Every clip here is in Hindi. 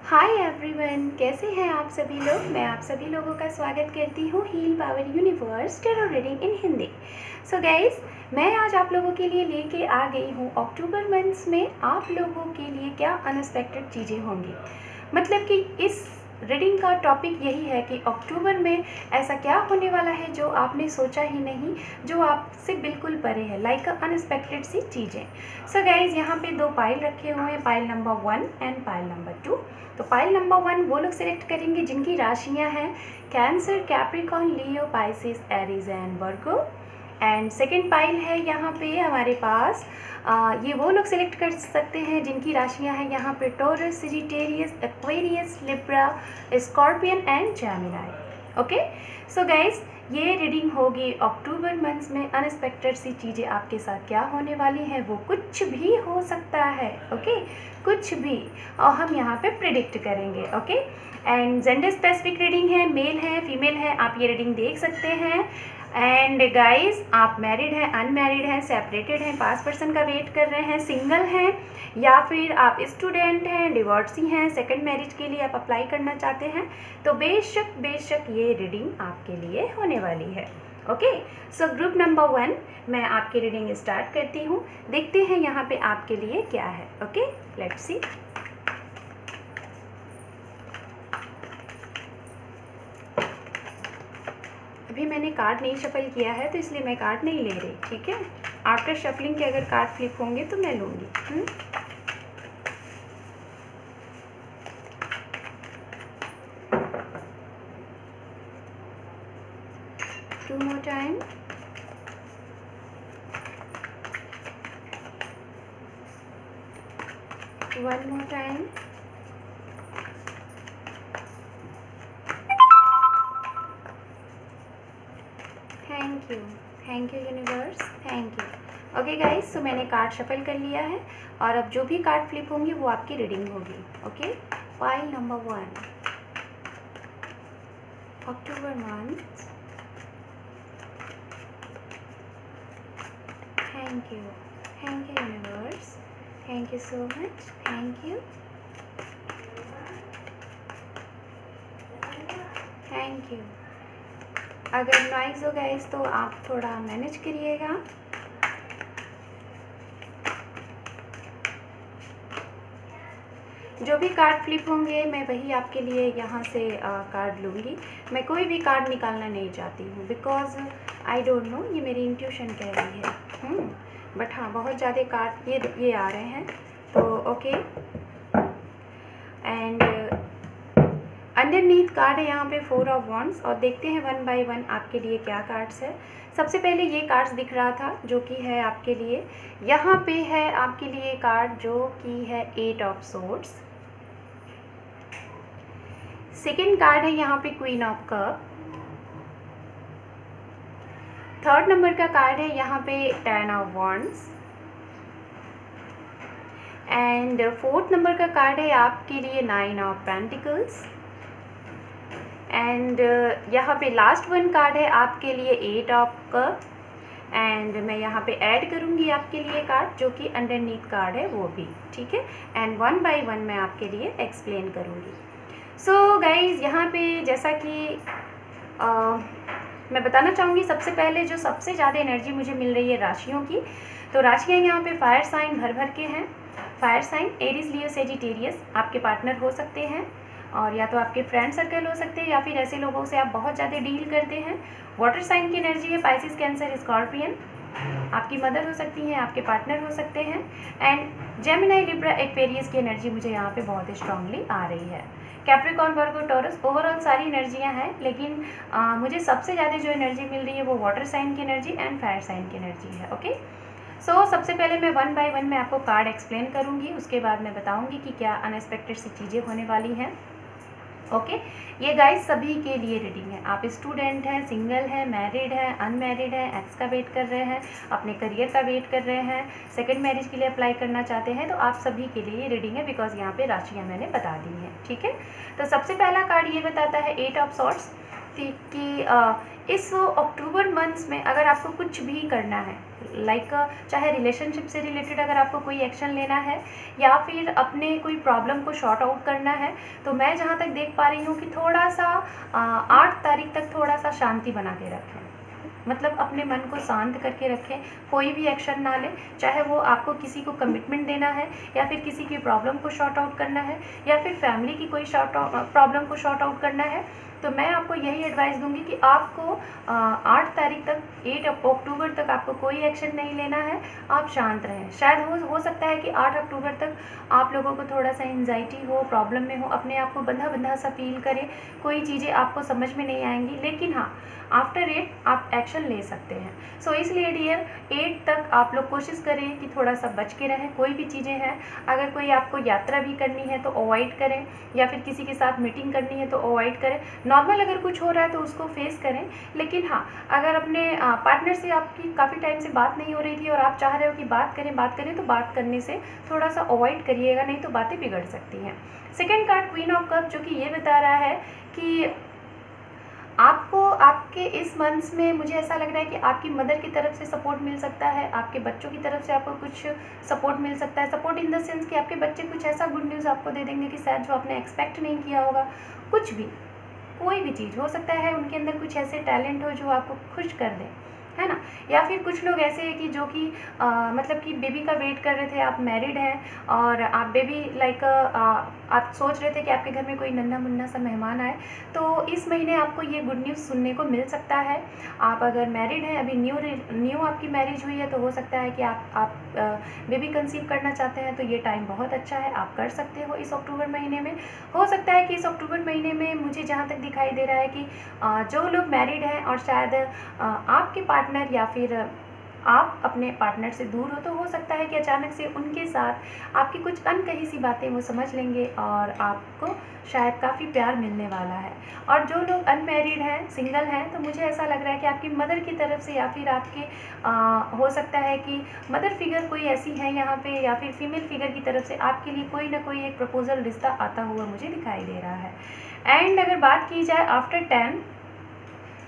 हाय एवरीवन, कैसे हैं आप सभी लोग। मैं आप सभी लोगों का स्वागत करती हूँ heal power universe tarot reading in Hindi. So guys, मैं आज आप लोगों के लिए लेके आ गई हूँ अक्टूबर मंथ्स में आप लोगों के लिए क्या अनएक्सपेक्टेड चीज़ें होंगी। मतलब कि इस रीडिंग का टॉपिक यही है कि अक्टूबर में ऐसा क्या होने वाला है जो आपने सोचा ही नहीं, जो आपसे बिल्कुल परे है, लाइक अनएक्सपेक्टेड सी चीज़ें। सो गाइज, यहाँ पे दो पाइल रखे हुए हैं, pile number 1 and pile number 2। तो पाइल नंबर 1 वो लोग सिलेक्ट करेंगे जिनकी राशियाँ हैं cancer, Capricorn, Leo, Pisces, Aries and Virgo. And second pile है यहाँ पे हमारे पास ये वो लोग सिलेक्ट कर सकते हैं जिनकी राशियाँ हैं यहाँ पे taurus, Sagittarius, Aquarius, Libra, scorpion and Gemini. Okay, so guys, ये रीडिंग होगी अक्टूबर मंथ्स में। अनएक्सपेक्टेड सी चीज़ें आपके साथ क्या होने वाली हैं, वो कुछ भी हो सकता है। ओके, कुछ भी, और हम यहाँ पे प्रिडिक्ट करेंगे। Okay, and gender specific reading है, मेल है, फीमेल है, आप ये रीडिंग देख सकते हैं। एंड गाइस, आप मैरिड हैं, अनमैरिड हैं, सेपरेटेड हैं, पास पर्सन का वेट कर रहे हैं, सिंगल हैं, या फिर आप स्टूडेंट हैं, डिवोर्सी हैं, सेकंड मैरिज के लिए आप अप्लाई करना चाहते हैं, तो बेशक ये रीडिंग आपके लिए होने वाली है। ओके, सो ग्रुप नंबर 1 मैं आपकी रीडिंग स्टार्ट करती हूँ। देखते हैं यहाँ पे आपके लिए क्या है। Okay, let's see. अभी मैंने कार्ड नहीं शफल किया है तो इसलिए मैं कार्ड नहीं ले रही, ठीक है। आफ्टर शफलिंग के अगर कार्ड फ्लिप होंगे तो मैं लूँगी। 2 more time. One more time. Thank you universe, thank you. Okay guys, so मैंने कार्ड शफल कर लिया है और अब जो भी कार्ड फ्लिप होंगी वो आपकी रीडिंग होगी। Okay, pile number 1, October month. Thank you universe, thank you so much, thank you. अगर नॉइज़ हो गाइस तो आप थोड़ा मैनेज करिएगा। जो भी कार्ड फ्लिप होंगे मैं वही आपके लिए यहाँ से कार्ड लूँगी। मैं कोई भी कार्ड निकालना नहीं चाहती हूँ, बिकॉज आई डोंट नो, ये मेरी इंट्यूशन कह रही है। बट हाँ, बहुत ज़्यादा कार्ड ये आ रहे हैं, तो ओके। एंड अंडरनीथ कार्ड है यहाँ पे 4 ऑफ वॉन्ड्स, और देखते हैं 1 बाय 1 आपके लिए क्या कार्ड्स है। सबसे पहले ये कार्ड्स दिख रहा था जो कि है आपके लिए, यहाँ पे है आपके लिए कार्ड जो कि है 8 ऑफ सोर्ड्स। सेकेंड कार्ड है यहाँ पे queen of cup. Third number का कार्ड है यहाँ पे 10 of wands. And fourth number का कार्ड है आपके लिए 9 ऑफ पेंटिकल्स। एंड यहाँ पे लास्ट वन कार्ड है आपके लिए 8 ऑफ कप। एंड मैं यहाँ पे ऐड करूँगी आपके लिए कार्ड जो कि अंडरनीथ कार्ड है वो भी, ठीक है। एंड 1 बाय 1 मैं आपके लिए एक्सप्लेन करूँगी। सो गाइज, यहाँ पे जैसा कि मैं बताना चाहूँगी, सबसे पहले जो सबसे ज़्यादा एनर्जी मुझे मिल रही है राशियों की, तो राशियाँ यहाँ पे फायर साइन भर के हैं। फायर साइन एरीज, लियो, सेजिटेरियस आपके पार्टनर हो सकते हैं, और या तो आपके फ्रेंड सर्कल हो सकते हैं, या फिर ऐसे लोगों से आप बहुत ज़्यादा डील करते हैं। वाटर साइन की एनर्जी है पाइसिस, कैंसर, स्कॉर्पियन, आपकी मदर हो सकती हैं, आपके पार्टनर हो सकते हैं। एंड जेमिनी, लिब्रा, एक्वेरियस की एनर्जी मुझे यहाँ पे बहुत स्ट्रांगली आ रही है। कैप्रिकॉर्न, वर्गो, टॉरस, ओवरऑल सारी एनर्जियाँ हैं, लेकिन मुझे सबसे ज़्यादा जो एनर्जी मिल रही है वो वाटर साइन की एनर्जी एंड फायर साइन की एनर्जी है। ओके, सो सबसे पहले मैं 1 बाय 1 में आपको कार्ड एक्सप्लेन करूँगी, उसके बाद मैं बताऊँगी कि क्या अनएक्सपेक्टेड सी चीज़ें होने वाली हैं। ओके, ये गाइस सभी के लिए रीडिंग है। आप स्टूडेंट हैं, सिंगल हैं, मैरिड हैं, अनमैरिड हैं, एक्स का वेट कर रहे हैं, अपने करियर का वेट कर रहे हैं, सेकंड मैरिज के लिए अप्लाई करना चाहते हैं, तो आप सभी के लिए ये रीडिंग है, बिकॉज यहाँ पे राशियाँ मैंने बता दी हैं, ठीक है। तो सबसे पहला कार्ड ये बताता है 8 ऑफ सॉर्ड्स कि इस अक्टूबर मंथ्स में अगर आपको कुछ भी करना है, लाइक चाहे रिलेशनशिप से रिलेटेड अगर आपको कोई एक्शन लेना है या फिर अपने कोई प्रॉब्लम को शॉर्ट आउट करना है, तो मैं जहाँ तक देख पा रही हूँ कि थोड़ा सा 8 तारीख तक थोड़ा सा शांति बना के रखें, मतलब अपने मन को शांत करके रखें, कोई भी एक्शन ना लें, चाहे वो आपको किसी को कमिटमेंट देना है या फिर किसी की प्रॉब्लम को शॉर्ट आउट करना है या फिर फैमिली की कोई प्रॉब्लम को शॉर्ट आउट करना है। तो मैं आपको यही एडवाइस दूंगी कि आपको 8 तारीख तक, 8 अक्टूबर तक आपको कोई एक्शन नहीं लेना है, आप शांत रहें। शायद हो सकता है कि 8 अक्टूबर तक आप लोगों को थोड़ा सा एंजाइटी हो, प्रॉब्लम में हो, अपने आप को बंधा बंधा सा फील करें, कोई चीज़ें आपको समझ में नहीं आएंगी, लेकिन हाँ आफ्टर 8 आप एक्शन ले सकते हैं। सो इसलिए डियर 8 तक आप लोग कोशिश करें कि थोड़ा सा बच के रहें। कोई भी चीज़ें हैं, अगर कोई आपको यात्रा भी करनी है तो अवॉइड करें, या फिर किसी के साथ मीटिंग करनी है तो अवॉइड करें। नॉर्मल अगर कुछ हो रहा है तो उसको फेस करें, लेकिन हाँ अगर अपने पार्टनर से आपकी काफ़ी टाइम से बात नहीं हो रही थी और आप चाह रहे हो कि बात करें तो बात करने से थोड़ा सा अवॉइड करिएगा, नहीं तो बातें बिगड़ सकती हैं। Second card queen of cup, जो कि ये बता रहा है कि आपको आपके इस मंथ्स में मुझे ऐसा लग रहा है कि आपकी मदर की तरफ से सपोर्ट मिल सकता है, आपके बच्चों की तरफ से आपको कुछ सपोर्ट मिल सकता है। सपोर्ट इन द सेंस कि आपके बच्चे कुछ ऐसा गुड न्यूज़ आपको दे देंगे कि शायद जो आपने एक्सपेक्ट नहीं किया होगा। कुछ भी, कोई भी चीज़ हो सकता है, उनके अंदर कुछ ऐसे टैलेंट हो जो आपको खुश कर दें, है ना। या फिर कुछ लोग ऐसे हैं कि जो कि मतलब कि बेबी का वेट कर रहे थे, आप मैरिड हैं और आप बेबी लाइक आप सोच रहे थे कि आपके घर में कोई नन्हा मुन्ना सा मेहमान आए, तो इस महीने आपको ये गुड न्यूज़ सुनने को मिल सकता है। आप अगर मैरिड हैं, अभी न्यू आपकी मैरिज हुई है, तो हो सकता है कि आप बेबी कंसीव करना चाहते हैं, तो ये टाइम बहुत अच्छा है, आप कर सकते हो इस अक्टूबर महीने में। हो सकता है कि इस अक्टूबर महीने में मुझे जहाँ तक दिखाई दे रहा है कि जो लोग मैरिड हैं और शायद आपके पार्टनर या फिर आप अपने पार्टनर से दूर हो, तो हो सकता है कि अचानक से उनके साथ आपकी कुछ अनकही सी बातें वो समझ लेंगे और आपको शायद काफ़ी प्यार मिलने वाला है। और जो लोग अनमैरिड हैं, सिंगल हैं, तो मुझे ऐसा लग रहा है कि आपकी मदर की तरफ से या फिर आपके हो सकता है कि मदर फिगर कोई ऐसी है यहाँ पे, या फिर फीमेल फिगर की तरफ से आपके लिए कोई ना कोई एक प्रपोजल रिश्ता आता हुआ मुझे दिखाई दे रहा है। एंड अगर बात की जाए आफ्टर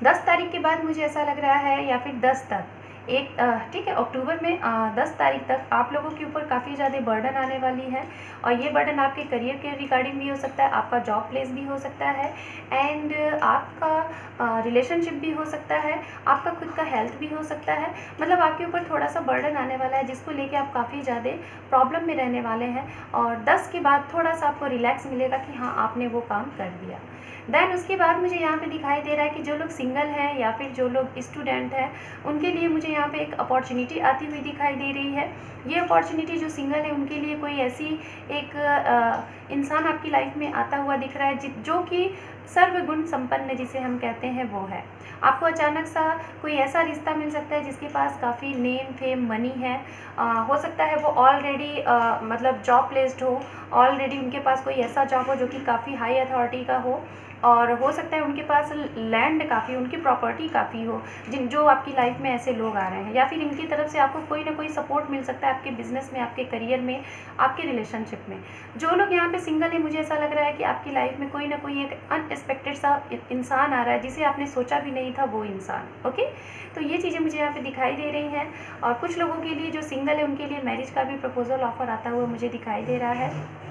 10 तारीख के बाद मुझे ऐसा लग रहा है, या फिर 10 तक, एक ठीक है अक्टूबर में 10 तारीख तक आप लोगों के ऊपर काफ़ी ज़्यादा बर्डन आने वाली है, और ये बर्डन आपके करियर के रिगार्डिंग भी हो सकता है, आपका जॉब प्लेस भी हो सकता है, एंड आपका रिलेशनशिप भी हो सकता है, आपका खुद का हेल्थ भी हो सकता है। मतलब आपके ऊपर थोड़ा सा बर्डन आने वाला है जिसको लेके आप काफ़ी ज़्यादा प्रॉब्लम में रहने वाले हैं, और 10 के बाद थोड़ा सा आपको रिलैक्स मिलेगा कि हाँ आपने वो काम कर दिया। देन उसके बाद मुझे यहाँ पे दिखाई दे रहा है कि जो लोग सिंगल हैं या फिर जो लोग स्टूडेंट हैं, उनके लिए मुझे यहाँ पे एक अपॉर्चुनिटी आती हुई दिखाई दे रही है। ये अपॉर्चुनिटी जो सिंगल है उनके लिए कोई ऐसी एक इंसान आपकी लाइफ में आता हुआ दिख रहा है जो कि सर्वगुण संपन्न जिसे हम कहते हैं वो है। आपको अचानक सा कोई ऐसा रिश्ता मिल सकता है जिसके पास काफ़ी नेम फेम मनी है, हो सकता है वो ऑलरेडी मतलब जॉब प्लेस्ड हो, ऑलरेडी उनके पास कोई ऐसा जॉब हो जो कि काफ़ी हाई अथॉरिटी का हो, और हो सकता है उनके पास लैंड काफ़ी, उनकी प्रॉपर्टी काफ़ी हो, जो आपकी लाइफ में ऐसे लोग आ रहे हैं, या फिर इनकी तरफ से आपको कोई ना कोई सपोर्ट मिल सकता है आपके बिजनेस में, आपके करियर में, आपके रिलेशनशिप में। जो लोग यहाँ पे सिंगल है, मुझे ऐसा लग रहा है कि आपकी लाइफ में कोई ना कोई एक अनएक्सपेक्टेड सा इंसान आ रहा है जिसे आपने सोचा भी नहीं था वो इंसान। ओके, तो ये चीज़ें मुझे यहाँ पे दिखाई दे रही हैं। और कुछ लोगों के लिए जो सिंगल है उनके लिए मैरिज का भी प्रपोजल ऑफर आता हुआ मुझे दिखाई दे रहा है।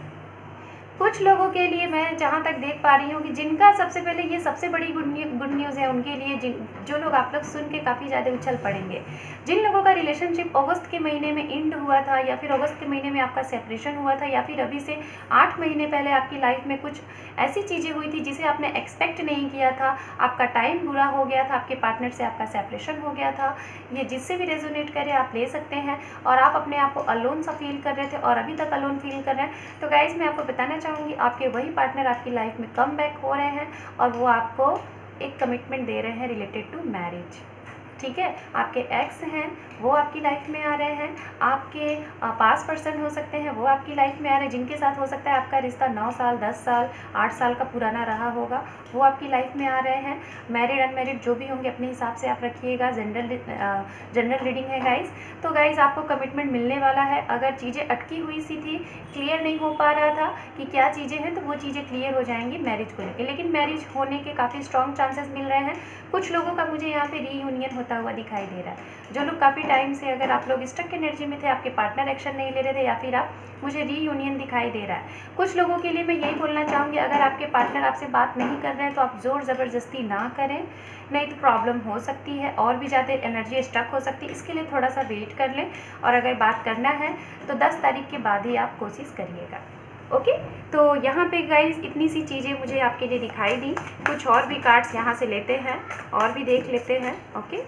कुछ लोगों के लिए मैं जहाँ तक देख पा रही हूँ कि जिनका सबसे पहले ये सबसे बड़ी गुड न्यूज़ है उनके लिए, जो लोग आप लोग सुन के काफ़ी ज़्यादा उछल पड़ेंगे, जिन लोगों का रिलेशनशिप अगस्त के महीने में एंड हुआ था, या फिर अगस्त के महीने में आपका सेपरेशन हुआ था, या फिर अभी से 8 महीने पहले आपकी लाइफ में कुछ ऐसी चीज़ें हुई थी जिसे आपने एक्सपेक्ट नहीं किया था, आपका टाइम बुरा हो गया था, आपके पार्टनर से आपका सेपरेशन हो गया था। ये जिससे भी रेजोनेट करे आप ले सकते हैं, और आप अपने आप को अलोन सा फील कर रहे थे और अभी तक अलोन फील कर रहे हैं, तो गाइज मैं आपको बताना चाहूँगी आपके वही पार्टनर आपकी लाइफ में कम बैक हो रहे हैं, और वो आपको एक कमिटमेंट दे रहे हैं रिलेटेड टू मैरिज। ठीक है, आपके एक्स हैं वो आपकी लाइफ में आ रहे हैं, आपके पास पर्सन हो सकते हैं वो आपकी लाइफ में आ रहे हैं, जिनके साथ हो सकता है आपका रिश्ता 9 साल 10 साल 8 साल का पुराना रहा होगा, वो आपकी लाइफ में आ रहे हैं। मैरिड अनमैरिड जो भी होंगे अपने हिसाब से आप रखिएगा, जनरल रीडिंग है गाइज। तो गाइज आपको कमिटमेंट मिलने वाला है। अगर चीज़ें अटकी हुई सी थी, क्लियर नहीं हो पा रहा था कि क्या चीज़ें हैं, तो वो चीज़ें क्लियर हो जाएंगी मैरिज को लेकर, लेकिन मैरिज होने के काफ़ी स्ट्रॉन्ग चांसेस मिल रहे हैं। कुछ लोगों का मुझे यहाँ पे रीयूनियन होता होता हुआ दिखाई दे रहा है। जो लोग काफ़ी टाइम से, अगर आप लोग स्टक एनर्जी में थे, आपके पार्टनर एक्शन नहीं ले रहे थे, या फिर आप, मुझे रीयूनियन दिखाई दे रहा है। कुछ लोगों के लिए मैं यही बोलना चाहूँगी, अगर आपके पार्टनर आपसे बात नहीं कर रहे हैं तो आप ज़ोर ज़बरदस्ती ना करें, नहीं तो प्रॉब्लम हो सकती है और भी ज़्यादा एनर्जी स्टक हो सकती है। इसके लिए थोड़ा सा वेट कर लें, और अगर बात करना है तो 10 तारीख के बाद ही आप कोशिश करिएगा। ओके, तो यहाँ पे गाइस इतनी सी चीज़ें मुझे आपके लिए दिखाई दी। कुछ और भी कार्ड्स यहाँ से लेते हैं और भी देख लेते हैं। Okay,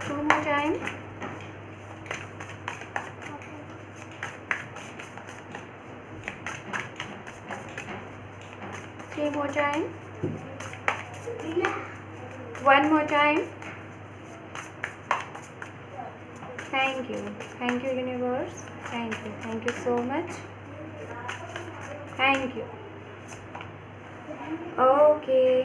two more time, three more time, one more time. Thank you universe, thank you so much, thank you. Okay,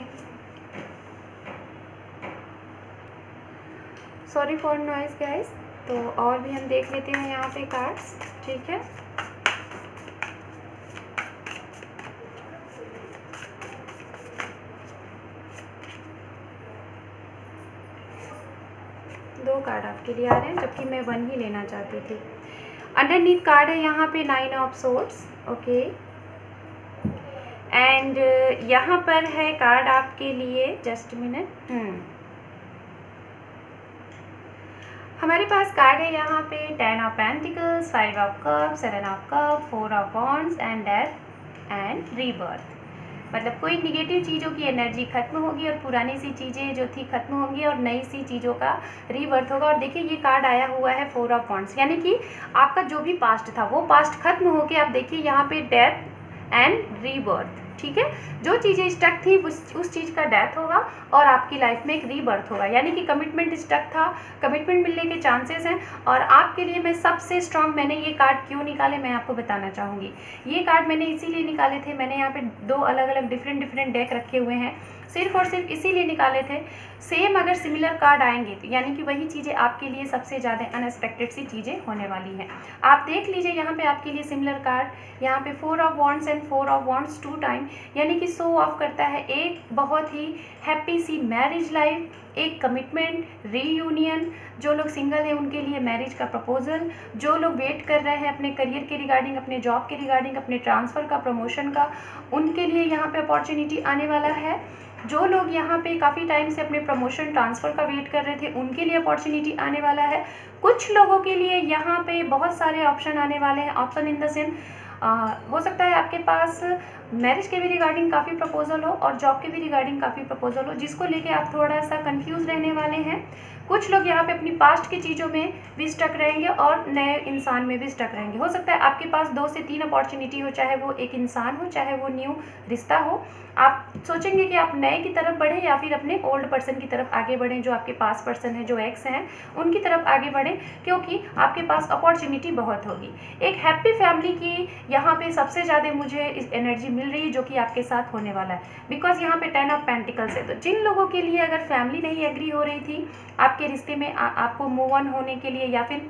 sorry for noise guys. तो और भी हम देख लेते हैं यहाँ पे कार्ड्स, ठीक है। दो कार्ड आपके लिए आ रहे हैं, जबकि मैं वन ही लेना चाहती थी। अंडरनीथ कार्ड है यहाँ पे 9 ऑफ सोर्ड्स। ओके, एंड यहाँ पर है कार्ड आपके लिए, जस्ट मिनट, हमारे पास कार्ड है यहाँ पे 10 of pentacles, 5 of cup, 7 of cup, 4 of wands and death and rebirth. मतलब कोई निगेटिव चीज़ों की एनर्जी खत्म होगी और पुरानी सी चीज़ें जो थी खत्म होंगी और नई सी चीज़ों का रीबर्थ होगा। और देखिए ये कार्ड आया हुआ है 4 ऑफ वॉन्ड्स, यानी कि आपका जो भी पास्ट था वो पास्ट खत्म होके आप देखिए यहाँ पे डेथ एंड रीबर्थ, ठीक है। जो चीज़ें स्टक थी उस चीज़ का डेथ होगा और आपकी लाइफ में एक रीबर्थ होगा, यानी कि कमिटमेंट स्टक था, कमिटमेंट मिलने के चांसेस हैं। और आपके लिए मैं सबसे स्ट्रांग, मैंने ये कार्ड क्यों निकाले मैं आपको बताना चाहूँगी। ये कार्ड मैंने इसीलिए निकाले थे, मैंने यहाँ पे 2 अलग अलग डिफरेंट डेक रखे हुए हैं, सिर्फ और सिर्फ इसीलिए निकाले थे। सेम अगर सिमिलर कार्ड आएंगे तो यानी कि वही चीज़ें आपके लिए सबसे ज़्यादा अनएक्सपेक्टेड सी चीज़ें होने वाली हैं। आप देख लीजिए यहाँ पे आपके लिए सिमिलर कार्ड, यहाँ पे 4 of wands and 4 of wands 2 time, यानी कि शो ऑफ करता है एक बहुत ही हैप्पी सी मैरिज लाइफ, एक कमिटमेंट, रीयूनियन। जो लोग सिंगल हैं उनके लिए मैरिज का प्रपोजल, जो लोग वेट कर रहे हैं अपने करियर के रिगार्डिंग, अपने जॉब के रिगार्डिंग, अपने ट्रांसफ़र का, प्रमोशन का, उनके लिए यहाँ पे अपॉर्चुनिटी आने वाला है। जो लोग यहाँ पे काफ़ी टाइम से अपने प्रमोशन ट्रांसफ़र का वेट कर रहे थे उनके लिए अपॉर्चुनिटी आने वाला है। कुछ लोगों के लिए यहाँ पे बहुत सारे ऑप्शन आने वाले हैं। ऑप्शन इन द सेंस हो सकता है आपके पास मैरिज के भी रिगार्डिंग काफ़ी प्रपोजल हो और जॉब के भी रिगार्डिंग काफ़ी प्रपोजल हो, जिसको लेके आप थोड़ा सा कंफ्यूज रहने वाले हैं। कुछ लोग यहाँ पे अपनी पास्ट की चीज़ों में भी स्टक रहेंगे और नए इंसान में भी स्टक रहेंगे। हो सकता है आपके पास 2 से 3 अपॉर्चुनिटी हो, चाहे वो एक इंसान हो, चाहे वो न्यू रिश्ता हो। आप सोचेंगे कि आप नए की तरफ बढ़ें या फिर अपने ओल्ड पर्सन की तरफ आगे बढ़ें, जो आपके पास पर्सन है, जो एक्स हैं, उनकी तरफ आगे बढ़ें, क्योंकि आपके पास अपॉर्चुनिटी बहुत होगी। एक हैप्पी फैमिली की यहाँ पे सबसे ज़्यादा मुझे इस एनर्जी मिल रही है, जो कि आपके साथ होने वाला है, बिकॉज यहाँ पे 10 ऑफ पेंटिकल्स है। तो जिन लोगों के लिए अगर फैमिली नहीं एग्री हो रही थी आपके रिश्ते में, आपको मूव ऑन होने के लिए, या फिर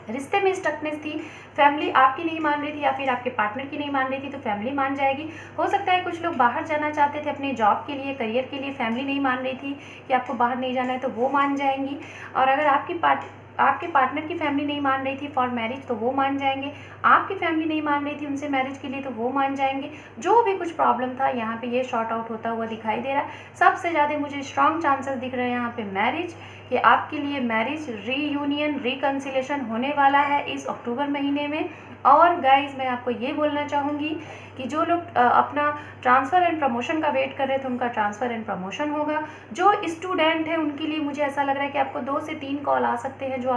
रिश्ते में स्टकनेस थी, फैमिली आपकी नहीं मान रही थी या फिर आपके पार्टनर की नहीं मान रही थी, तो फैमिली मान जाएगी। हो सकता है कुछ लोग बाहर जाना चाहते थे अपने जॉब के लिए, करियर के लिए, फैमिली नहीं मान रही थी कि आपको बाहर नहीं जाना है, तो वो मान जाएंगी। और अगर आपके पार्टनर की फैमिली नहीं मान रही थी फॉर मैरिज, तो वो मान जाएंगे। आपकी फैमिली नहीं मान रही थी उनसे मैरिज के लिए, तो वो मान जाएंगे। जो भी कुछ प्रॉब्लम था यहाँ पे ये शॉर्ट आउट होता हुआ दिखाई दे रहा है। सबसे ज़्यादा मुझे स्ट्रॉन्ग चांसेस दिख रहे हैं यहाँ पे मैरिज, कि आपके लिए मैरिज, रीयूनियन, रिकन्सिलेशन होने वाला है इस अक्टूबर महीने में। और गाइज मैं आपको ये बोलना चाहूँगी कि जो लोग अपना ट्रांसफ़र एंड प्रमोशन का वेट कर रहे थे उनका ट्रांसफ़र एंड प्रमोशन होगा। जो स्टूडेंट है उनके लिए मुझे ऐसा लग रहा है कि आपको 2 से 3 कॉल आ सकते हैं, जो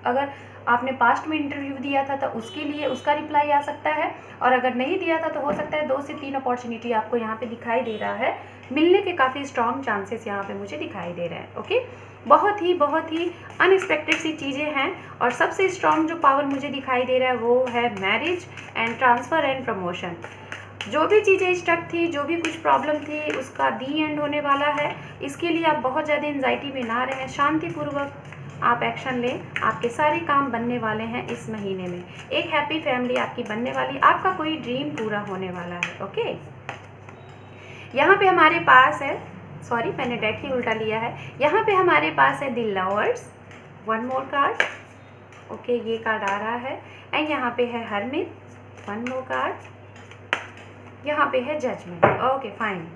अगर आपने पास्ट में इंटरव्यू दिया था तो उसके लिए उसका रिप्लाई आ सकता है, और अगर नहीं दिया था तो हो सकता है 2 से 3 अपॉर्चुनिटी आपको यहाँ पे दिखाई दे रहा है, मिलने के काफ़ी स्ट्रॉन्ग चांसेस यहाँ पे मुझे दिखाई दे रहे हैं। ओके, बहुत ही अनएक्सपेक्टेड सी चीज़ें हैं। और सबसे स्ट्रॉन्ग जो पावर मुझे दिखाई दे रहा है वो है marriage and transfer and promotion. जो भी चीज़ें स्टक थी, जो भी कुछ प्रॉब्लम थी, उसका दी एंड होने वाला है। इसके लिए आप बहुत ज़्यादा एंजाइटी में ना रहें, शांतिपूर्वक आप एक्शन लें, आपके सारे काम बनने वाले हैं इस महीने में। एक हैप्पी फैमिली आपकी बनने वाली, आपका कोई ड्रीम पूरा होने वाला है। ओके, यहाँ पे हमारे पास है, सॉरी मैंने डेक ही उल्टा लिया है, यहाँ पे हमारे पास है the lovers, one more card, okay ये कार्ड आ रहा है, एंड यहाँ पे है हरमिट, वन मोर कार्ड, यहाँ पे है judgement, okay fine.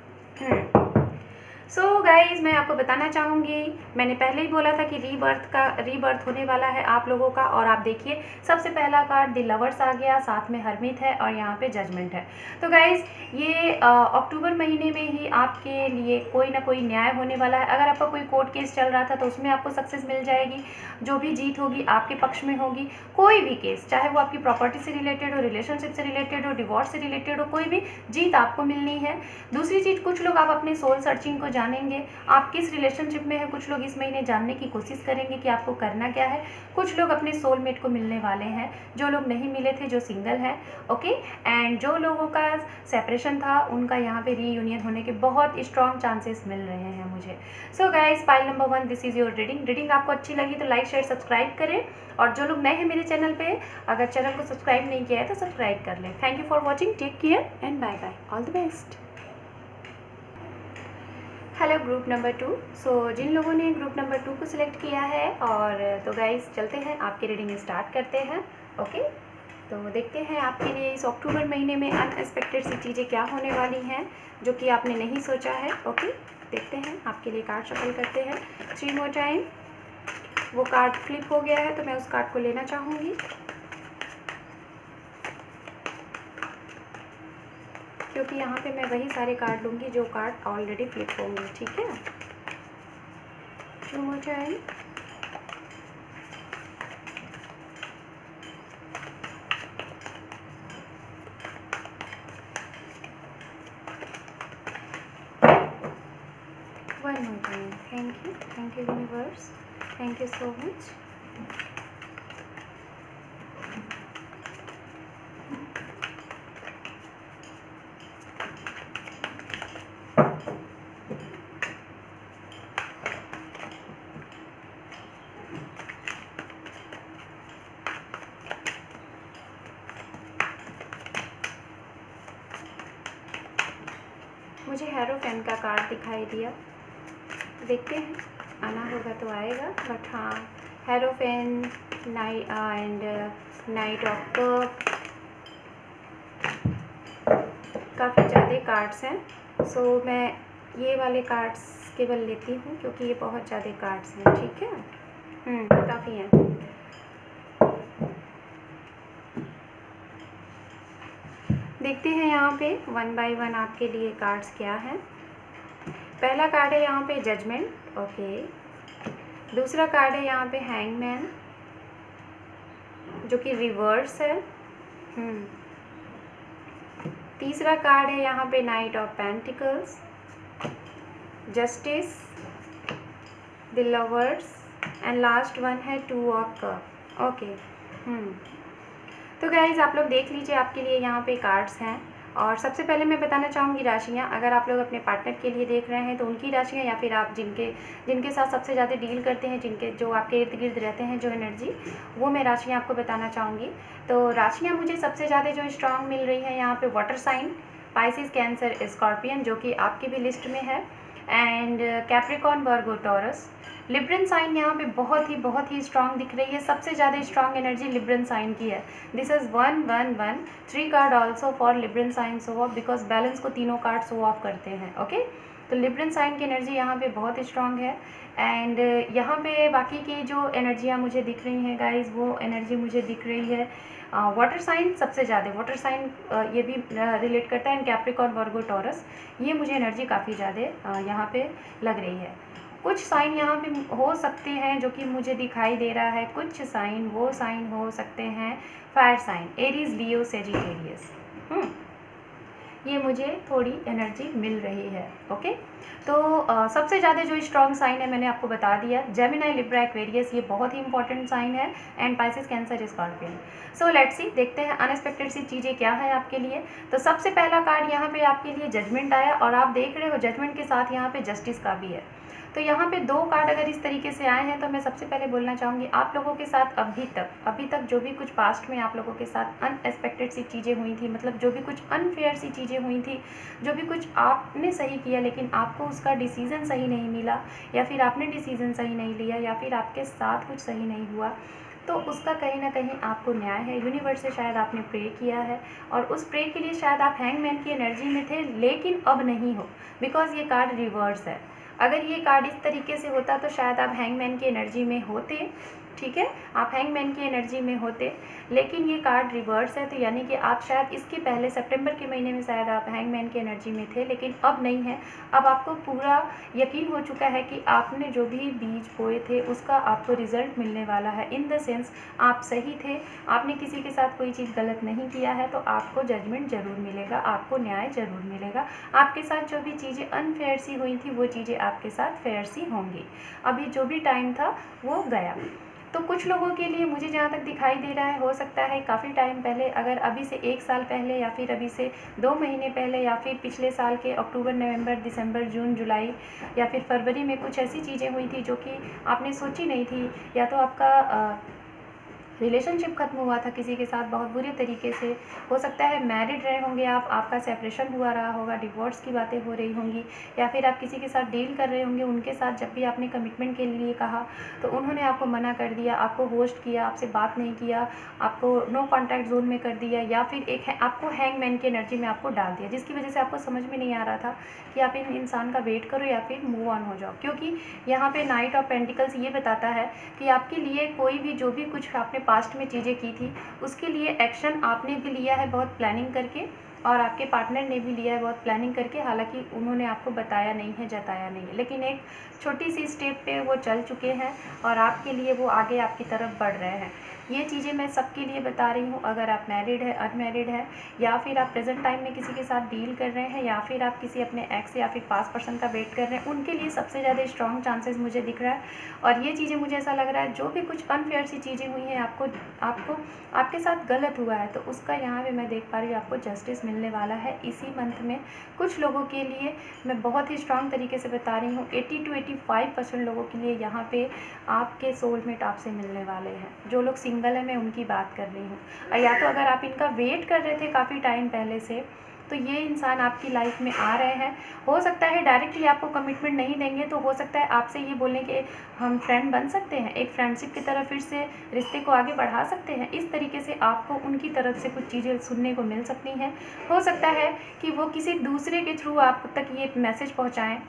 So guys मैं आपको बताना चाहूँगी, मैंने पहले ही बोला था कि रीबर्थ होने वाला है आप लोगों का, और आप देखिए सबसे पहला कार्ड द लवर्स आ गया, साथ में हरमिट है और यहाँ पे जजमेंट है। तो गाइज़ ये अक्टूबर महीने में ही आपके लिए कोई ना कोई न्याय होने वाला है। अगर आपका कोई कोर्ट केस चल रहा था तो उसमें आपको सक्सेस मिल जाएगी, जो भी जीत होगी आपके पक्ष में होगी। कोई भी केस, चाहे वो आपकी प्रॉपर्टी से रिलेटेड हो, रिलेशनशिप से रिलेटेड हो, डिवोर्स से रिलेटेड हो, कोई भी जीत आपको मिलनी है। दूसरी चीज़, कुछ लोग आप अपने सोल सर्चिंग को जानेंगे, आप किस रिलेशनशिप में हैं, कुछ लोग इस महीने जानने की कोशिश करेंगे कि आपको करना क्या है। कुछ लोग अपने सोलमेट को मिलने वाले हैं, जो लोग नहीं मिले थे, जो सिंगल हैं, ओके। एंड जो लोगों का सेपरेशन था उनका यहाँ पे रीयूनियन होने के बहुत स्ट्रॉन्ग चांसेस मिल रहे हैं मुझे। So guys, pile number 1, this is your reading आपको अच्छी लगी तो लाइक शेयर सब्सक्राइब करें, और जो लोग नए हैं मेरे चैनल पे, अगर चैनल को सब्सक्राइब नहीं किया है तो सब्सक्राइब कर लें। Thank you for watching, take care and bye bye, all the best. Hello group number 2, so जिन लोगों ने ग्रुप नंबर 2 को सिलेक्ट किया है, और तो गाइस चलते हैं आपकी रीडिंग स्टार्ट करते हैं, ओके। तो देखते हैं आपके लिए इस अक्टूबर महीने में अनएक्सपेक्टेड सी चीज़ें क्या होने वाली हैं जो कि आपने नहीं सोचा है, ओके। देखते हैं आपके लिए, कार्ड शफल करते हैं 3 मोर टाइम। वो कार्ड फ्लिप हो गया है तो मैं उस कार्ड को लेना चाहूँगी, क्योंकि यहाँ पे मैं वही सारे कार्ड लूँगी जो कार्ड ऑलरेडी फ्लिप होंगे, ठीक है। 2 मोर time. One more time. Thank you universe, thank you so much. मुझे हेरोफेन का कार्ड दिखाई दिया, देखते हैं आना होगा तो आएगा, बट हाँ हेरोफेन एंड नाइट ऑफ कप, काफ़ी ज़्यादा कार्ड्स हैं। सो मैं ये वाले कार्ड्स केवल लेती हूँ क्योंकि ये बहुत ज़्यादा कार्ड्स हैं, ठीक है। काफ़ी हैं। देखते हैं यहाँ पे 1 बाय 1 आपके लिए कार्ड्स क्या हैं। पहला कार्ड है यहाँ पे जजमेंट, ओके। दूसरा कार्ड है यहाँ पे हैंगमैन, जो कि रिवर्स है। तीसरा कार्ड है यहाँ पे night of pentacles, justice, the lovers, and last one है 2 ऑफ कप, ओके। तो गाइज आप लोग देख लीजिए, आपके लिए यहाँ पे कार्ड्स हैं। और सबसे पहले मैं बताना चाहूँगी राशियाँ, अगर आप लोग अपने पार्टनर के लिए देख रहे हैं तो उनकी राशियाँ, या फिर आप जिनके साथ सबसे ज़्यादा डील करते हैं, जो आपके इर्द गिर्द रहते हैं, जो एनर्जी, वो मैं राशियाँ आपको बताना चाहूँगी। तो राशियाँ मुझे सबसे ज़्यादा जो स्ट्रांग मिल रही है यहाँ पे, water sign, Pisces, Cancer, scorpion, जो कि आपकी भी लिस्ट में है, and Capricorn, Virgo, Taurus. Libran sign यहाँ पे बहुत ही स्ट्रांग दिख रही है, सबसे ज़्यादा स्ट्रांग एनर्जी लिब्रन साइन की है। This is 1 1 1 3 card also for Libran sign show off, because balance को तीनों कार्ड शो ऑफ करते हैं, ओके। तो लिब्रन साइन की एनर्जी यहाँ पे बहुत स्ट्रांग है। एंड यहाँ पे बाकी की जो एनर्जियाँ मुझे दिख रही हैं गाइज, वो एनर्जी मुझे दिख रही है वाटर साइन सबसे ज़्यादा, वाटर साइन ये भी रिलेट करता है, एंड कैप्रिकॉर्न, वर्गो, टॉरस, ये मुझे एनर्जी काफ़ी ज़्यादा यहाँ पे लग रही है। कुछ साइन यहाँ पे हो सकते हैं जो कि मुझे दिखाई दे रहा है, कुछ साइन वो साइन हो सकते हैं फायर साइन, एरीज, लियो, सेजिटेरियस, ये मुझे थोड़ी एनर्जी मिल रही है, ओके। तो सबसे ज़्यादा जो स्ट्रॉन्ग साइन है मैंने आपको बता दिया, जेमिनी, लिब्रा, एक्वेरियस, ये बहुत ही इंपॉर्टेंट साइन है, and Pisces, Cancer, scorpion. So let's see, देखते हैं अनएक्सपेक्टेड सी चीज़ें क्या है आपके लिए। तो सबसे पहला कार्ड यहाँ पे आपके लिए जजमेंट आया, और आप देख रहे हो जजमेंट के साथ यहाँ पे जस्टिस का भी है। तो यहाँ पे 2 कार्ड अगर इस तरीके से आए हैं तो मैं सबसे पहले बोलना चाहूँगी आप लोगों के साथ अभी तक जो भी कुछ पास्ट में आप लोगों के साथ अनएक्सपेक्टेड सी चीज़ें हुई थी, मतलब जो भी कुछ अनफेयर सी चीज़ें हुई थी, जो भी कुछ आपने सही किया लेकिन आपको उसका डिसीज़न सही नहीं मिला, या फिर आपने डिसीज़न सही नहीं लिया, या फिर आपके साथ कुछ सही नहीं हुआ, तो उसका कहीं ना कहीं आपको न्याय है। यूनिवर्स से शायद आपने प्रे किया है और उस प्रे के लिए शायद आप हैंगमैन की एनर्जी में थे, लेकिन अब नहीं हो, बिकॉज ये कार्ड रिवर्स है। अगर ये कार्ड इस तरीके से होता तो शायद आप हैंगमैन की एनर्जी में होते, ठीक है, आप हैंगमैन की एनर्जी में होते, लेकिन ये कार्ड रिवर्स है, तो यानी कि आप शायद इसके पहले सितंबर के महीने में शायद आप हैंगमैन की एनर्जी में थे, लेकिन अब नहीं है। अब आपको पूरा यकीन हो चुका है कि आपने जो भी बीज बोए थे उसका आपको रिजल्ट मिलने वाला है। इन द सेंस आप सही थे, आपने किसी के साथ कोई चीज़ गलत नहीं किया है, तो आपको जजमेंट ज़रूर मिलेगा, आपको न्याय ज़रूर मिलेगा। आपके साथ जो भी चीज़ें अनफेयर सी हुई थी वो चीज़ें आपके साथ फेयर सी होंगी। अभी जो भी टाइम था वो गया। तो कुछ लोगों के लिए मुझे जहाँ तक दिखाई दे रहा है, हो सकता है काफ़ी टाइम पहले, अगर अभी से 1 साल पहले या फिर अभी से 2 महीने पहले या फिर पिछले साल के अक्टूबर, नवंबर, दिसंबर, जून, जुलाई या फिर फरवरी में कुछ ऐसी चीज़ें हुई थी जो कि आपने सोची नहीं थी, या तो आपका रिलेशनशिप खत्म हुआ था किसी के साथ बहुत बुरे तरीके से, हो सकता है मैरिड रहे होंगे आप, आपका सेपरेशन हुआ रहा होगा, डिवोर्स की बातें हो रही होंगी, या फिर आप किसी के साथ डील कर रहे होंगे, उनके साथ जब भी आपने कमिटमेंट के लिए कहा तो उन्होंने आपको मना कर दिया, आपको होस्ट किया, आपसे बात नहीं किया, आपको नो कॉन्टैक्ट जोन में कर दिया, या फिर एक आपको हैंगमैन की एनर्जी में आपको डाल दिया, जिसकी वजह से आपको समझ में नहीं आ रहा था कि आप इन इंसान का वेट करो या फिर मूव ऑन हो जाओ। क्योंकि यहाँ पे नाइट ऑफ पेंटिकल्स ये बताता है कि आपके लिए कोई भी जो भी कुछ आपने पास्ट में चीज़ें की थी उसके लिए एक्शन आपने भी लिया है बहुत प्लानिंग करके, और आपके पार्टनर ने भी लिया है बहुत प्लानिंग करके। हालांकि उन्होंने आपको बताया नहीं है, जताया नहीं है, लेकिन एक छोटी सी स्टेप पे वो चल चुके हैं और आपके लिए वो आगे आपकी तरफ बढ़ रहे हैं। ये चीज़ें मैं सबके लिए बता रही हूँ, अगर आप मैरिड है, अनमैरिड है, या फिर आप प्रेजेंट टाइम में किसी के साथ डील कर रहे हैं, या फिर आप किसी अपने एक्स या फिर पास पर्सन का वेट कर रहे हैं, उनके लिए सबसे ज़्यादा स्ट्रॉन्ग चांसेस मुझे दिख रहा है। और ये चीज़ें मुझे ऐसा लग रहा है जो भी कुछ अनफेयर सी चीज़ें हुई हैं, आपको आपके साथ गलत हुआ है, तो उसका यहाँ पे मैं देख पा रही हूँ आपको जस्टिस मिलने वाला है इसी मंथ में। कुछ लोगों के लिए मैं बहुत ही स्ट्रॉन्ग तरीके से बता रही हूँ, 80 to 85% लोगों के लिए यहाँ पे आपके सोलमेट आपसे मिलने वाले हैं। जो लोग सिंगल है मैं उनकी बात कर रही हूँ, या तो अगर आप इनका वेट कर रहे थे काफ़ी टाइम पहले से, तो ये इंसान आपकी लाइफ में आ रहे हैं। हो सकता है डायरेक्टली आपको कमिटमेंट नहीं देंगे, तो हो सकता है आपसे ये बोलें कि हम फ्रेंड बन सकते हैं, एक फ्रेंडशिप की तरह फिर से रिश्ते को आगे बढ़ा सकते हैं। इस तरीके से आपको उनकी तरफ से कुछ चीज़ें सुनने को मिल सकती हैं। हो सकता है कि वो किसी दूसरे के थ्रू आप तक ये मैसेज पहुँचाएँ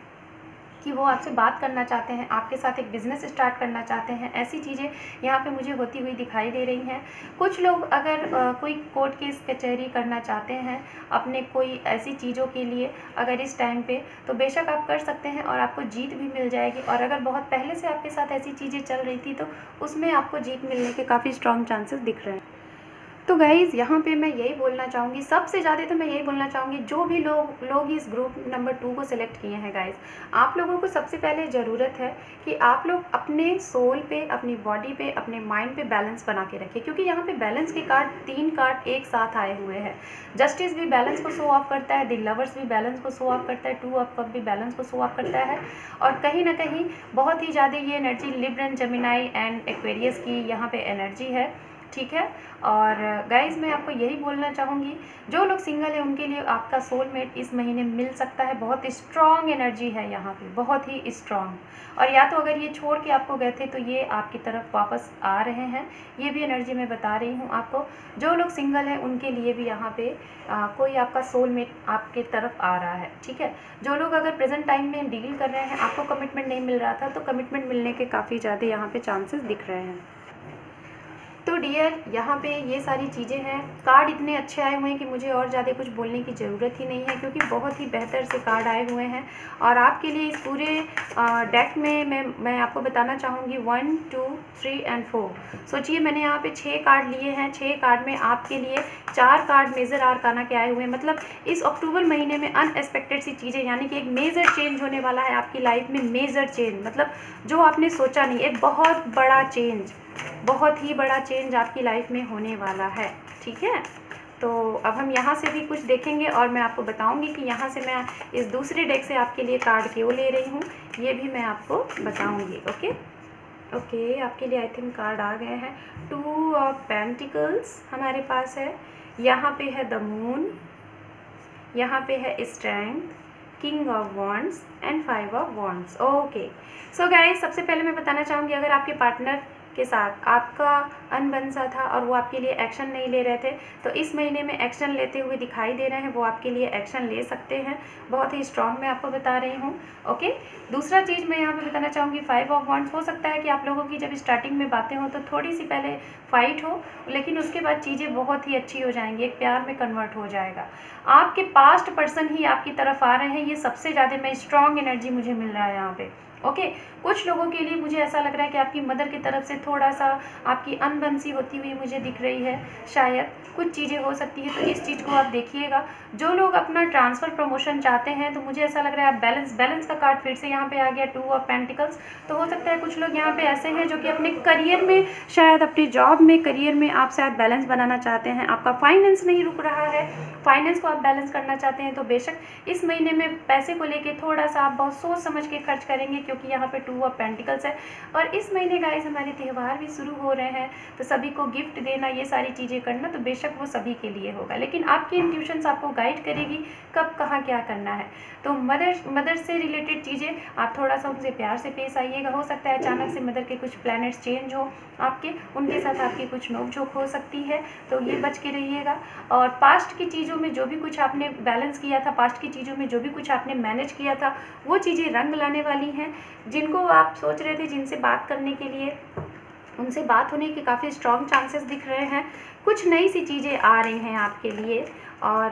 कि वो आपसे बात करना चाहते हैं, आपके साथ एक बिज़नेस स्टार्ट करना चाहते हैं। ऐसी चीज़ें यहाँ पे मुझे होती हुई दिखाई दे रही हैं। कुछ लोग अगर कोई कोर्ट केस कचहरी करना चाहते हैं अपने कोई ऐसी चीज़ों के लिए अगर इस टाइम पे, तो बेशक आप कर सकते हैं और आपको जीत भी मिल जाएगी। और अगर बहुत पहले से आपके साथ ऐसी चीज़ें चल रही थी तो उसमें आपको जीत मिलने के काफ़ी स्ट्रॉन्ग चांसेस दिख रहे हैं। तो गाइज़ यहाँ पे मैं यही बोलना चाहूँगी, सबसे ज़्यादा तो मैं यही बोलना चाहूँगी, जो भी लोग इस ग्रुप नंबर 2 को सिलेक्ट किए हैं गाइज़, आप लोगों को सबसे पहले ज़रूरत है कि आप लोग अपने सोल पे, अपनी बॉडी पे, अपने माइंड पे बैलेंस बना के रखिए। क्योंकि यहाँ पे बैलेंस के कार्ड 3 कार्ड एक साथ आए हुए हैं। जस्टिस भी बैलेंस को शो ऑफ करता है, द लवर्स भी बैलेंस को शो ऑफ करता है, 2 ऑफ कप भी बैलेंस को शो ऑफ करता है। और कहीं ना कहीं बहुत ही ज़्यादा ये energy Libran, Gemini and Aquarius की यहाँ पे एनर्जी है, ठीक है। और गाइज़ मैं आपको यही बोलना चाहूँगी, जो लोग सिंगल है उनके लिए आपका सोलमेट इस महीने मिल सकता है। बहुत स्ट्रॉन्ग एनर्जी है यहाँ पे, बहुत ही स्ट्रॉन्ग। और या तो अगर ये छोड़ के आपको गए थे तो ये आपकी तरफ वापस आ रहे हैं, ये भी एनर्जी मैं बता रही हूँ आपको। जो लोग सिंगल हैं उनके लिए भी यहाँ पे कोई आपका सोलमेट आपके तरफ आ रहा है, ठीक है। जो लोग अगर प्रेजेंट टाइम में डील कर रहे हैं, आपको कमिटमेंट नहीं मिल रहा था, तो कमिटमेंट मिलने के काफ़ी ज़्यादा यहाँ पे चांसेस दिख रहे हैं। तो डियर यहाँ पे ये सारी चीज़ें हैं। कार्ड इतने अच्छे आए हुए हैं कि मुझे और ज़्यादा कुछ बोलने की ज़रूरत ही नहीं है, क्योंकि बहुत ही बेहतर से कार्ड आए हुए हैं। और आपके लिए इस पूरे डेक में मैं आपको बताना चाहूँगी 1 2 3 और 4। सोचिए मैंने यहाँ पे 6 कार्ड लिए हैं, 6 कार्ड में आपके लिए 4 कार्ड मेजर आर्काना के आए हुए हैं। मतलब इस अक्टूबर महीने में अनएक्सपेक्टेड सी चीज़ें, यानी कि एक मेजर चेंज होने वाला है आपकी लाइफ में। मेजर चेंज मतलब जो आपने सोचा नहीं, एक बहुत बड़ा चेंज, बहुत ही बड़ा चेंज आपकी लाइफ में होने वाला है, ठीक है। तो अब हम यहाँ से भी कुछ देखेंगे और मैं आपको बताऊंगी कि यहाँ से मैं इस दूसरे डेक से आपके लिए कार्ड क्यों ले रही हूँ, ये भी मैं आपको बताऊंगी। ओके, आपके लिए आई थिंक कार्ड आ गए हैं। 2 ऑफ पेंटिकल्स हमारे पास है, यहाँ पे है द मून, यहाँ पे है strength, king of wands and 5 of wands. Okay, so guys, सबसे पहले मैं बताना चाहूँगी, अगर आपके पार्टनर के साथ आपका अनबन सा था और वो आपके लिए एक्शन नहीं ले रहे थे, तो इस महीने में एक्शन लेते हुए दिखाई दे रहे हैं, वो आपके लिए एक्शन ले सकते हैं। बहुत ही स्ट्रांग मैं आपको बता रही हूँ। ओके, दूसरा चीज़ मैं यहाँ पे बताना चाहूँगी, 5 ऑफ वॉन्ड्स, हो सकता है कि आप लोगों की जब स्टार्टिंग में बातें हो तो थोड़ी सी पहले फाइट हो, लेकिन उसके बाद चीज़ें बहुत ही अच्छी हो जाएंगी, एक प्यार में कन्वर्ट हो जाएगा। आपके पास्ट पर्सन ही आपकी तरफ आ रहे हैं, ये सबसे ज़्यादा मैं स्ट्रॉन्ग एनर्जी मुझे मिल रहा है यहाँ पे। ओके, कुछ लोगों के लिए मुझे ऐसा लग रहा है कि आपकी मदर की तरफ से थोड़ा सा आपकी अनबन-सी होती हुई मुझे दिख रही है, शायद कुछ चीज़ें हो सकती है, तो इस चीज़ को आप देखिएगा। जो लोग अपना ट्रांसफ़र प्रमोशन चाहते हैं, तो मुझे ऐसा लग रहा है आप बैलेंस का कार्ड फिर से यहाँ पे आ गया, 2 ऑफ पेंटिकल्स। तो हो सकता है कुछ लोग यहाँ पे ऐसे हैं जो कि अपने करियर में, शायद अपनी जॉब में, करियर में आप शायद बैलेंस बनाना चाहते हैं, आपका फाइनेंस नहीं रुक रहा है, फाइनेंस को आप बैलेंस करना चाहते हैं, तो बेशक इस महीने में पैसे को लेके थोड़ा सा आप बहुत सोच समझ के खर्च करेंगे, क्योंकि यहाँ पे 2 ऑफ पेंटिकल्स है। और इस महीने गाइस हमारे त्यौहार भी शुरू हो रहे हैं, तो सभी को गिफ्ट देना, ये सारी चीज़ें करना, तो बेशक वो सभी के लिए होगा, लेकिन आपकी इंट्यूशंस आपको गाइड करेगी कब कहाँ क्या करना है। तो मदर से रिलेटेड चीज़ें आप थोड़ा सा उनसे प्यार से पेश आइएगा। हो सकता है अचानक से मदर के कुछ प्लैनेट्स चेंज हो आपके, उनके साथ आपकी कुछ नोक-झोंक हो सकती है, तो ये बच के रहिएगा। और पास्ट की चीज़ों में जो भी कुछ आपने बैलेंस किया था, पास्ट की चीज़ों में जो भी कुछ आपने मैनेज किया था, वो चीज़ें रंग लाने वाली हैं। जिनको आप सोच रहे थे जिनसे बात करने के लिए, उनसे बात होने के काफ़ी स्ट्रॉन्ग चांसेस दिख रहे हैं। कुछ नई सी चीज़ें आ रही हैं आपके लिए। और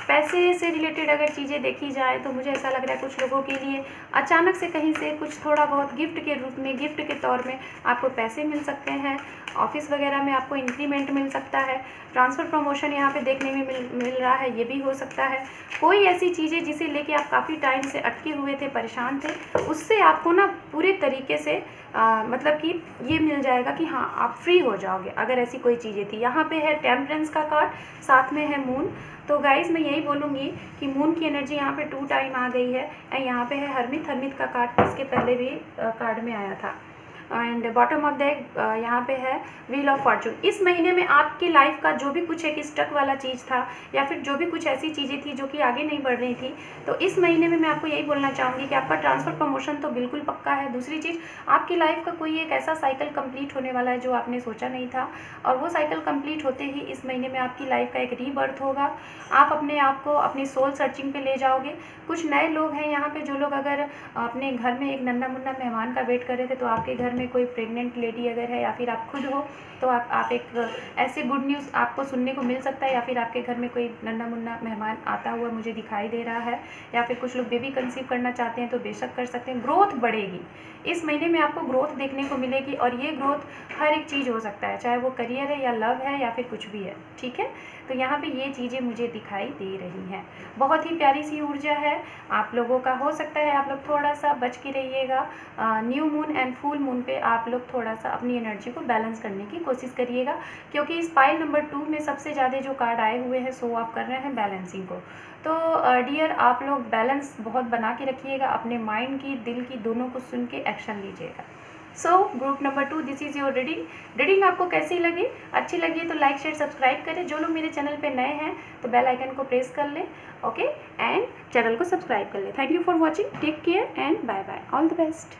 पैसे से रिलेटेड अगर चीज़ें देखी जाए तो मुझे ऐसा लग रहा है कुछ लोगों के लिए अचानक से कहीं से कुछ थोड़ा बहुत गिफ्ट के रूप में, गिफ्ट के तौर में आपको पैसे मिल सकते हैं। ऑफिस वगैरह में आपको इंक्रीमेंट मिल सकता है, ट्रांसफ़र प्रमोशन यहाँ पे देखने में मिल रहा है, ये भी हो सकता है। कोई ऐसी चीज़ें जिसे लेके आप काफ़ी टाइम से अटके हुए थे, परेशान थे, उससे आपको ना पूरे तरीके से मतलब कि ये मिल जाएगा कि हाँ आप फ्री हो जाओगे, अगर ऐसी कोई चीज़ें थी। यहाँ पे है टेम्परेंस का कार्ड, साथ में है मून। तो गाइस मैं यही बोलूँगी कि मून की एनर्जी यहाँ पे 2 टाइम आ गई है। एंड यहाँ पे है हरमित का कार्ड, इसके पहले भी कार्ड में आया था। एंड बॉटम ऑफ द यहाँ पे है व्हील ऑफ फॉर्चून। इस महीने में आपकी लाइफ का जो भी कुछ एक स्टक वाला चीज़ था, या फिर जो भी कुछ ऐसी चीज़ें थी जो कि आगे नहीं बढ़ रही थी, तो इस महीने में मैं आपको यही बोलना चाहूँगी कि आपका ट्रांसफ़र प्रमोशन तो बिल्कुल पक्का है। दूसरी चीज़, आपकी लाइफ का कोई एक ऐसा साइकिल कंप्लीट होने वाला है जो आपने सोचा नहीं था, और वो साइकिल कंप्लीट होते ही इस महीने में आपकी लाइफ का एक रीबर्थ होगा। आप अपने आप को अपनी सोल सर्चिंग पे ले जाओगे। कुछ नए लोग हैं यहाँ पे, जो लोग अगर अपने घर में एक नन्ना मुन्ना मेहमान का वेट कर रहे थे, तो आपके घर में कोई प्रेग्नेंट लेडी अगर है, या फिर आप खुद हो, तो आप एक ऐसे गुड न्यूज़ आपको सुनने को मिल सकता है। या फिर आपके घर में कोई नन्ना मुन्ना मेहमान आता हुआ मुझे दिखाई दे रहा है, या फिर कुछ लोग बेबी कंसीव करना चाहते हैं, तो बेशक कर सकते हैं। ग्रोथ बढ़ेगी इस महीने में, आपको ग्रोथ देखने को मिलेगी, और ये ग्रोथ हर एक चीज़ हो सकता है, चाहे वो करियर है या लव है या फिर कुछ भी है, ठीक है। तो यहाँ पे ये चीज़ें मुझे दिखाई दे रही हैं। बहुत ही प्यारी सी ऊर्जा है आप लोगों का। हो सकता है आप लोग थोड़ा सा बच के रहिएगा। New moon and full moon पे आप लोग थोड़ा सा अपनी एनर्जी को बैलेंस करने की कोशिश करिएगा, क्योंकि इस पाइल नंबर 2 में सबसे ज़्यादा जो कार्ड आए हुए हैं शो ऑफ कर रहे हैं बैलेंसिंग को। तो डियर, आप लोग बैलेंस बहुत बना के रखिएगा, अपने माइंड की, दिल की, दोनों को सुन के एक्शन लीजिएगा। So group number 2, this is your reading आपको कैसी लगी? अच्छी लगी तो लाइक शेयर सब्सक्राइब करें। जो लोग मेरे चैनल पे नए हैं तो बेल आइकन को प्रेस कर लें, ओके, एंड चैनल को सब्सक्राइब कर लें। Thank you for watching, take care and bye bye, all the best.